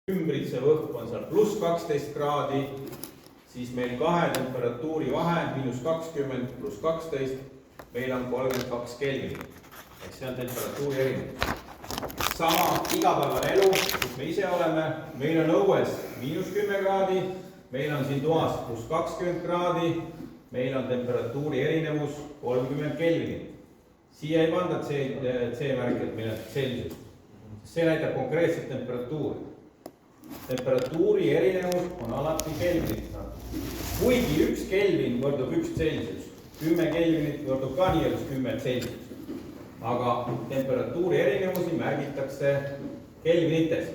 ümbritsev õhk on seal pluss 12 kraadi, siis meil kahe temperatuuri vahe, -20 pluss 12, meil on 32 kelvinit. Ehk see on temperatuuri erinevus. Sama igapäevane elu, kus me ise oleme, meil on õues -10 kraadi, meil on siin toas pluss 20 kraadi, meil on temperatuuri erinevus 30 kelvinit. Siia ei panda C-märki, et meil on Celsius. See näitab konkreetset temperatuuri. Temperatuuri erinevus on alati kelvinit. Kuigi 1 kelvin võrdub 1 Celsius, 10 kelvinit võrdub ka nii-öelda 10 Celsius. Aga temperatuuri erinevusi märgitakse kelvinites.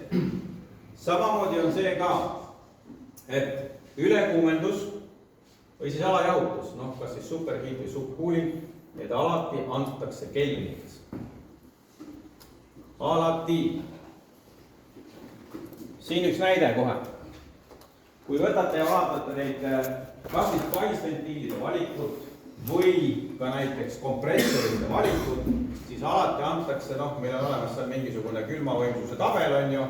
Samamoodi on see ka, et ülekuumendus või siis alajahutus, kas siis superheat või subcooling, need alati antakse kelvinites. Alati. Siin üks näide kohe. Kui võtate ja vaatate neid kas siis paisventiilide valikut või ka näiteks kompressorite valikut, siis alati antakse, meil on olemas seal mingisugune külmavõimsuse tabel, on ju,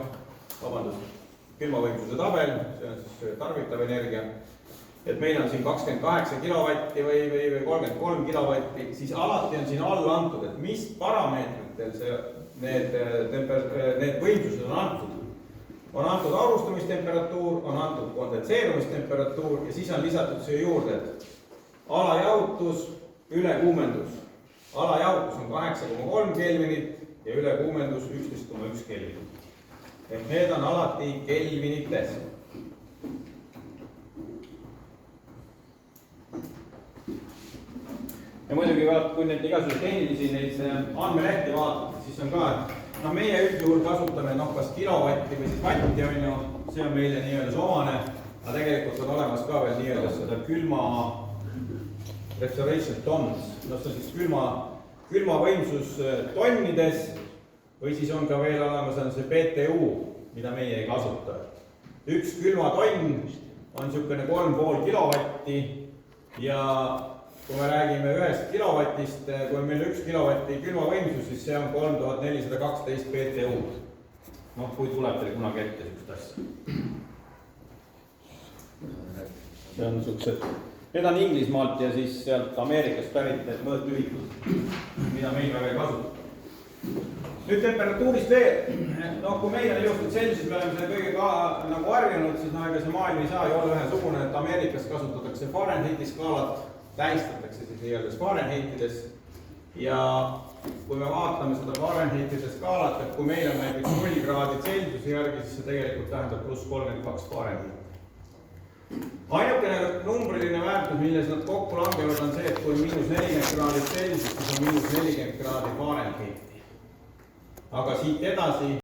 külmavõimsuse tabel, see on siis tarbitav energia, et meil on siin 28 kilovatti või 33 kilovatti, siis alati on siin all antud, et mis parameetritel need võimsused on antud. On antud aurustamistemperatuur, on antud kondenseerumistemperatuur ja siis on lisatud siia juurde, et alajahutus, ülekuumendus. Alajahutus on 8,3 kelvinit ja ülekuumendus 11,1 kelvinit. Ehk need on alati kelvinites. Ja muidugi kui neid igasuguseid tehnilisi andmelehti vaatate, siis on ka, et meie üldjuhul kasutame kas kilovatti või siis vatti, on ju, see on meile nii-öelda omane, aga tegelikult on olemas ka veel nii-öelda seda külma refrigeration tons, see on siis külma võimsus tonnides või siis on ka veel olemas on see BTU, mida meie ei kasuta. Üks külmatonn on niisugune 3,5 kilovatti ja kui me räägime 1 kilovatist, kui meil 1 kilovatti külmavõimsus, siis see on 3412 BTU. Kui tuleb teile kunagi ette niisugust asja. See on niisugused, need on Inglismaalt ja siis sealt Ameerikast pärit mõõtühikud, mida meil väga ei kasuta. Nüüd temperatuurist veel. Kui meil on ilustud Celsius, me oleme selle kõigega harjunud, siis ega see maailm ei saa ju olla ühesugune, et Ameerikas kasutatakse Fahrenheiti skaalat, tähistatakse siis nii-öelda Fahrenheitides ja kui me vaatame seda Fahrenheitide skaalat, et kui meil on näiteks 0 kraadi Celsiusi järgi, siis see tegelikult tähendab pluss 32 Fahrenheit. Ainukene numbriline väärtus, milles nad kokku langevad, on see, et kui on -40 kraadi Celsius, siis on -40 kraadi Fahrenheiti. Aga siit edasi